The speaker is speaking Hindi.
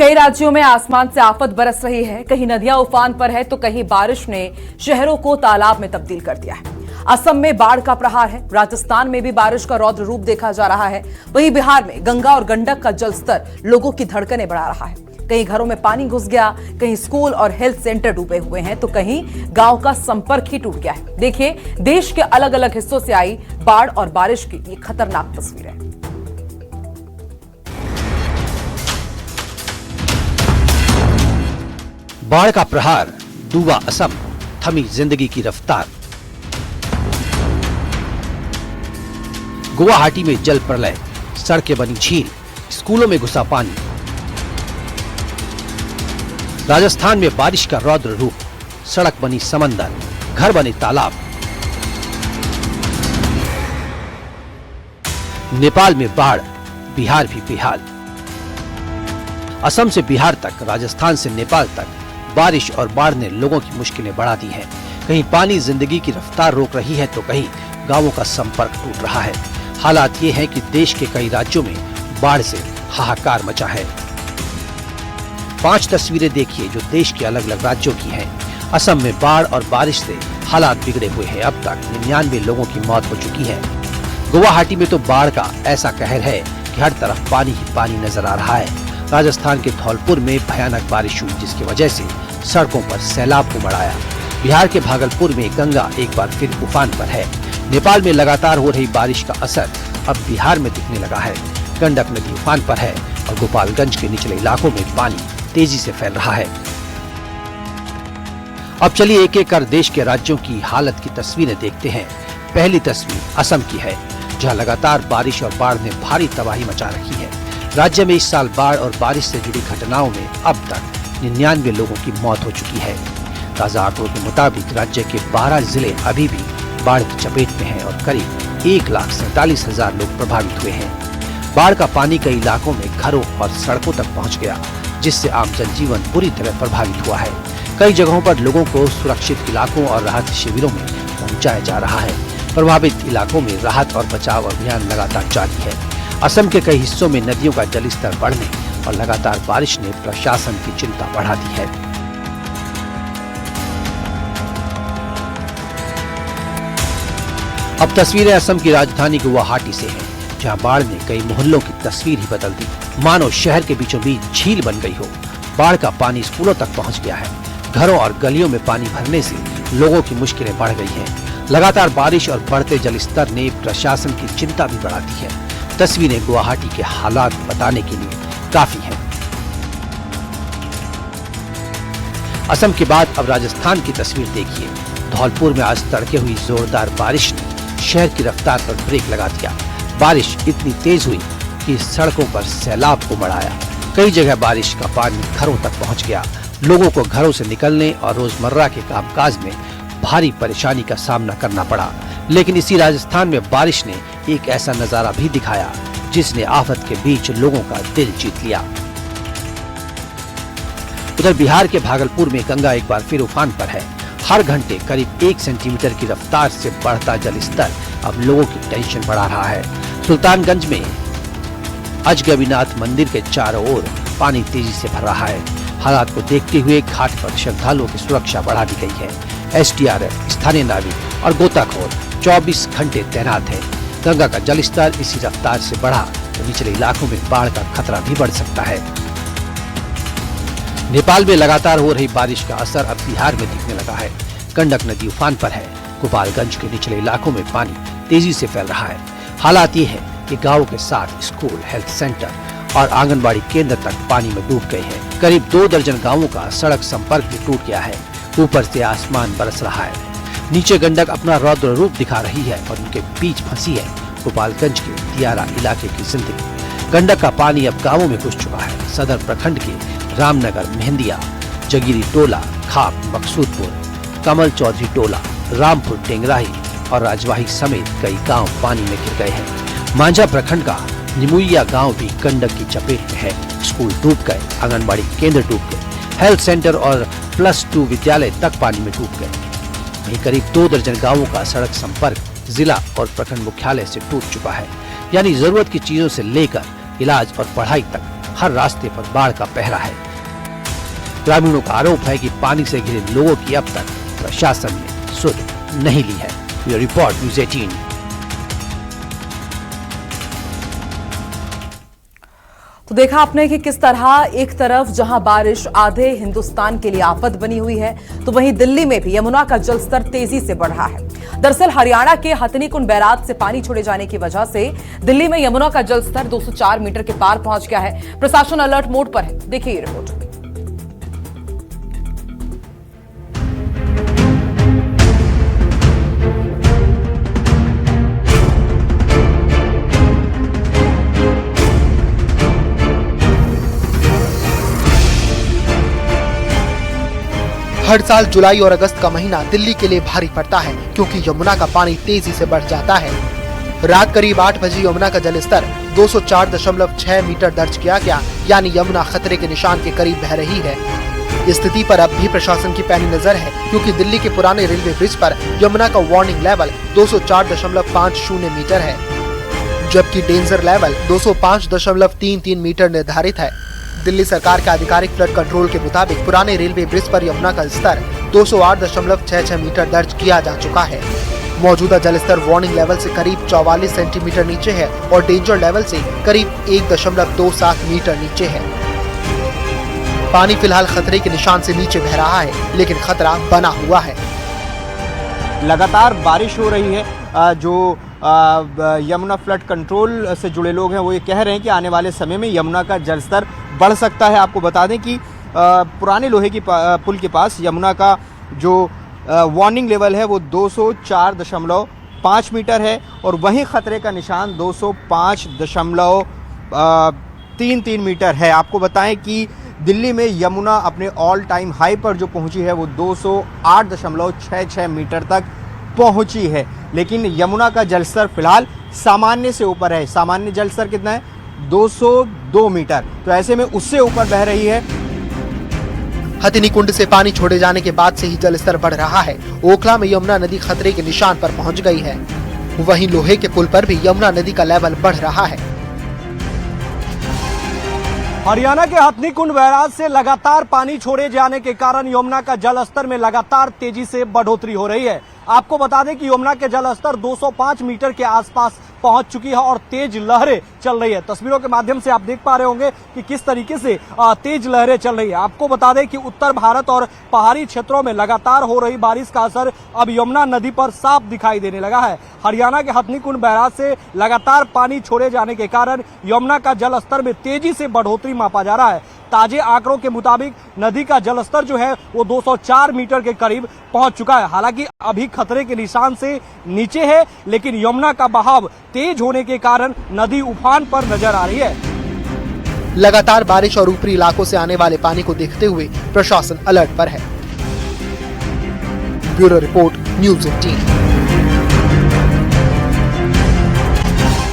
कई राज्यों में आसमान से आफत बरस रही है। कहीं नदियां उफान पर है तो कहीं बारिश ने शहरों को तालाब में तब्दील कर दिया है। असम में बाढ़ का प्रहार है। राजस्थान में भी बारिश का रौद्र रूप देखा जा रहा है। वहीं बिहार में गंगा और गंडक का जलस्तर लोगों की धड़कनें बढ़ा रहा है। कहीं घरों में पानी घुस गया, कहीं स्कूल और हेल्थ सेंटर डूबे हुए हैं तो कहीं गांव का संपर्क ही टूट गया है। देखिए देश के अलग अलग हिस्सों से आई बाढ़ और बारिश की ये खतरनाक तस्वीरें। बाढ़ का प्रहार, डूबा असम, थमी जिंदगी की रफ्तार। गुवाहाटी में जल प्रलय, सड़कें बनी झील, स्कूलों में घुसा पानी। राजस्थान में बारिश का रौद्र रूप, सड़क बनी समंदर, घर बने तालाब। नेपाल में बाढ़, बिहार भी बेहाल। असम से बिहार तक, राजस्थान से नेपाल तक बारिश और बाढ़ ने लोगों की मुश्किलें बढ़ा दी हैं। कहीं पानी जिंदगी की रफ्तार रोक रही है तो कहीं गांवों का संपर्क टूट रहा है। हालात ये हैं कि देश के कई राज्यों में बाढ़ से हाहाकार मचा है। 5 तस्वीरें देखिए जो देश के अलग अलग राज्यों की हैं। असम में बाढ़ और बारिश से हालात बिगड़े हुए हैं। अब तक 99 लोगों की मौत हो चुकी है। गुवाहाटी में तो बाढ़ का ऐसा कहर है कि हर तरफ पानी ही पानी नजर आ रहा है। राजस्थान के धौलपुर में भयानक बारिश हुई जिसकी वजह से सड़कों पर सैलाब उमड़ आया। बिहार के भागलपुर में गंगा एक बार फिर उफान पर है। नेपाल में लगातार हो रही बारिश का असर अब बिहार में दिखने लगा है। गंडक नदी उफान पर है और गोपालगंज के निचले इलाकों में पानी तेजी से फैल रहा है। अब चलिए एक एक कर देश के राज्यों की हालत की तस्वीरें देखते हैं। पहली तस्वीर असम की है, जहां लगातार बारिश और बाढ़ ने भारी तबाही मचा रखी है। राज्य में इस साल बाढ़ और बारिश से जुड़ी घटनाओं में अब तक 99 लोगों की मौत हो चुकी है। ताजा आंकड़ों के मुताबिक राज्य के 12 जिले अभी भी बाढ़ की चपेट में हैं और करीब 1,47,000 लोग प्रभावित हुए हैं। बाढ़ का पानी कई इलाकों में घरों और सड़कों तक पहुंच गया, जिससे आम जनजीवन बुरी तरह प्रभावित हुआ है। कई जगहों पर लोगों को सुरक्षित इलाकों और राहत शिविरों में पहुंचाया जा रहा है। प्रभावित इलाकों में राहत और बचाव अभियान लगातार जारी है। असम के कई हिस्सों में नदियों का जलस्तर बढ़ने और लगातार बारिश ने प्रशासन की चिंता बढ़ा दी है। अब तस्वीरें असम की राजधानी गुवाहाटी से हैं, जहां बाढ़ ने कई मोहल्लों की तस्वीर ही बदल दी। मानो शहर के बीचों बीच झील बन गई हो। बाढ़ का पानी स्कूलों तक पहुंच गया है। घरों और गलियों में पानी भरने से लोगों की मुश्किलें बढ़ गई हैं। लगातार बारिश और बढ़ते जलस्तर ने प्रशासन की चिंता भी बढ़ा दी है। तस्वीरें गुवाहाटी के हालात बताने के लिए काफी हैं। असम के बाद अब राजस्थान की तस्वीर देखिए। धौलपुर में आज तड़के हुई जोरदार बारिश ने शहर की रफ्तार पर ब्रेक लगा दिया। बारिश इतनी तेज हुई कि सड़कों पर सैलाब उमड़ आया। कई जगह बारिश का पानी घरों तक पहुंच गया। लोगों को घरों से निकलने और रोजमर्रा के कामकाज में भारी परेशानी का सामना करना पड़ा। लेकिन इसी राजस्थान में बारिश ने एक ऐसा नजारा भी दिखाया जिसने आफत के बीच लोगों का दिल जीत लिया। उधर बिहार के भागलपुर में गंगा एक बार फिर उफान पर है। हर घंटे करीब 1 सेंटीमीटर की रफ्तार से बढ़ता जलस्तर अब लोगों की टेंशन बढ़ा रहा है। सुल्तानगंज में अजगबीनाथ मंदिर के चारों ओर पानी तेजी से भर रहा है। हालात को देखते हुए घाट पर श्रद्धालुओं की सुरक्षा बढ़ा दी गई है। SDRF, स्थानीय नाविक और गोताखोर 24 घंटे तैनात है। गंगा का जलस्तर इसी रफ्तार से बढ़ा तो निचले इलाकों में बाढ़ का खतरा भी बढ़ सकता है। नेपाल में लगातार हो रही बारिश का असर अब बिहार में दिखने लगा है। गंडक नदी उफान पर है। गोपालगंज के निचले इलाकों में पानी तेजी से फैल रहा है। हालात ये है कि गाँव के साथ स्कूल, हेल्थ सेंटर और आंगनबाड़ी केंद्र तक पानी में डूब गए हैं। करीब 2 दर्जन गाँवों का सड़क संपर्क भी टूट गया है। ऊपर से आसमान बरस रहा है। नीचे गंडक अपना रौद्र रूप दिखा रही है और उनके बीच फंसी है गोपालगंज के दियारा इलाके की जिंदगी। गंडक का पानी अब गांवों में घुस चुका है। सदर प्रखंड के रामनगर, मेहंदिया, जगीरी टोला, खाप, मकसूदपुर, कमल चौधरी टोला, रामपुर, टेंगराही और राजवाही समेत कई गांव पानी में घिर गए हैं। मांझा प्रखंड का निमुइया गांव भी गंडक की चपेट में है। स्कूल डूब गए, आंगनबाड़ी केंद्र डूब गए, हेल्थ सेंटर और +2 विद्यालय तक पानी में डूब गए। वहीं करीब 2 दर्जन गांवों का सड़क संपर्क जिला और प्रखंड मुख्यालय से टूट चुका है। यानी जरूरत की चीजों से लेकर इलाज और पढ़ाई तक हर रास्ते पर बाढ़ का पहरा है। ग्रामीणों का आरोप है कि पानी से घिरे लोगों की अब तक प्रशासन ने सुध नहीं ली है। ये रिपोर्ट न्यूज़ 18। तो देखा आपने कि किस तरह एक तरफ जहां बारिश आधे हिंदुस्तान के लिए आफत बनी हुई है, तो वहीं दिल्ली में भी यमुना का जलस्तर तेजी से बढ़ रहा है। दरअसल हरियाणा के हथनीकुंड बैराज से पानी छोड़े जाने की वजह से दिल्ली में यमुना का जलस्तर 204 मीटर के पार पहुंच गया है। प्रशासन अलर्ट मोड पर है। देखिए ये रिपोर्ट। हर साल जुलाई और अगस्त का महीना दिल्ली के लिए भारी पड़ता है, क्योंकि यमुना का पानी तेजी से बढ़ जाता है। रात करीब 8 बजे यमुना का जलस्तर 204.6 मीटर दर्ज किया गया, यानी यमुना खतरे के निशान के करीब बह रही है। स्थिति पर अब भी प्रशासन की पैनी नजर है, क्योंकि दिल्ली के पुराने रेलवे ब्रिज पर यमुना का वार्निंग लेवल 204.50 मीटर है, जबकि डेंजर लेवल 205.33 मीटर निर्धारित है। दिल्ली सरकार के आधिकारिक फ्लड कंट्रोल के मुताबिक पुराने रेलवे ब्रिज पर यमुना का स्तर 208.66 मीटर दर्ज किया जा चुका है। मौजूदा जलस्तर वार्निंग लेवल से करीब 44 सेंटीमीटर नीचे है और डेंजर लेवल से करीब 1.27 मीटर नीचे है। पानी फिलहाल खतरे के निशान से नीचे बह रहा है, लेकिन खतरा बना हुआ है। लगातार बारिश हो रही है। जो यमुना फ्लड कंट्रोल से जुड़े लोग हैं वो ये कह रहे हैं कि आने वाले समय में यमुना का जलस्तर बढ़ सकता है। आपको बता दें कि पुराने लोहे की पुल के पास यमुना का जो वार्निंग लेवल है वो 204.5 मीटर है और वहीं खतरे का निशान 205.33 मीटर है। आपको बताएं कि दिल्ली में यमुना अपने ऑल टाइम हाई पर जो पहुंची है वो 208.66 मीटर तक पहुंची है, लेकिन यमुना का जलस्तर फिलहाल सामान्य से ऊपर है। सामान्य जलस्तर कितना है? 202 मीटर। तो ऐसे में उससे ऊपर बह रही है। हथिनीकुंड से पानी छोड़े जाने के बाद से ही जलस्तर बढ़ रहा है। ओखला में यमुना नदी खतरे के निशान पर पहुंच गई है। वहीं लोहे के पुल पर भी यमुना नदी का लेवल बढ़ रहा है। हरियाणा के हथनीकुंड बैराज से लगातार पानी छोड़े जाने के कारण यमुना का जलस्तर में लगातार तेजी से बढ़ोतरी हो रही है। आपको बता दें कि यमुना के जलस्तर 205 मीटर के आसपास पहुंच चुकी है और तेज लहरें चल रही है। तस्वीरों के माध्यम से आप देख पा रहे होंगे कि किस तरीके से तेज लहरें चल रही है। आपको बता दें कि उत्तर भारत और पहाड़ी क्षेत्रों में लगातार हो रही बारिश का असर अब यमुना नदी पर साफ दिखाई देने लगा है। हरियाणा के हथनीकुंड बैराज से लगातार पानी छोड़े जाने के कारण यमुना का जलस्तर में तेजी से बढ़ोतरी मापा जा रहा है। ताजे आंकड़ों के मुताबिक नदी का जलस्तर जो है वो 204 मीटर के करीब पहुंच चुका है। हालांकि अभी खतरे के निशान से नीचे है, लेकिन यमुना का बहाव तेज होने के कारण नदी उफान पर नजर आ रही है। लगातार बारिश और ऊपरी इलाकों से आने वाले पानी को देखते हुए प्रशासन अलर्ट पर है। Bureau report news 18।